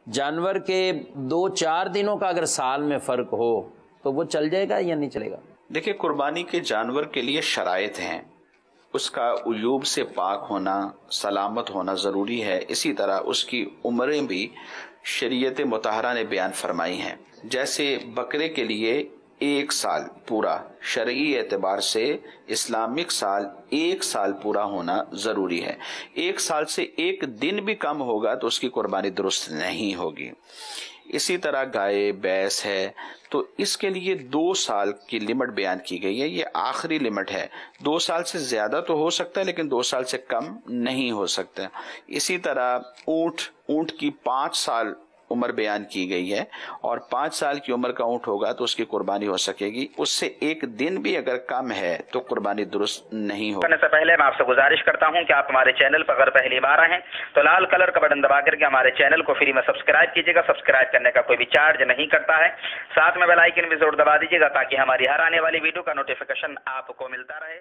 جانور کے 2-4 دنوں کا اگر سال میں فرق ہو تو وہ چل جائے گا یا نہیں چلے گا؟ دیکھیں، قربانی کے جانور کے لیے شرائط ہیں، اس کا عیوب سے پاک ہونا، سلامت ہونا ضروری ہے۔ اسی طرح اس کی عمریں بھی شریعت مطہرہ نے بیان فرمائی ہیں۔ جیسے بکرے کے لیے 1 سال پورا، شرعی اعتبار سے اسلامک سال 1 سال پورا ہونا ضروری ہے۔ 1 سال سے 1 دن بھی کم ہوگا تو اس کی قربانی درست نہیں ہوگی۔ اسی طرح گائے بھینس ہے تو اس کے لیے 2 سال کی لمٹ بیان کی گئی ہے، یہ آخری لمٹ ہے۔ 2 سال سے زیادہ تو ہو سکتا ہے لیکن 2 سال سے کم نہیں ہو سکتا۔ اسی طرح اونٹ کی 5 سال عمر بیان کی گئی ہے، اور 5 سال کی عمر کا اونٹ ہوگا تو اس کی قربانی ہو سکے گی۔ اس سے 1 دن بھی اگر کم ہے تو قربانی درست نہیں ہوگی۔ کرنے سے پہلے میں آپ سے گزارش کرتا ہوں کہ آپ ہمارے چینل پر اگر پہلی بار آئے ہیں تو لال کلر کا بٹن دبا کر کے ہمارے چینل کو فری میں سبسکرائب کیجیے گا۔ سبسکرائب کرنے کا کوئی بھی چارج نہیں کرتا ہے، ساتھ میں بیل آئیکن بھی ضرور دبا دیجیے گا تاکہ ہماری ہر آنے والی ویڈیو کا نوٹیفیکیشن آپ کو ملتا رہے۔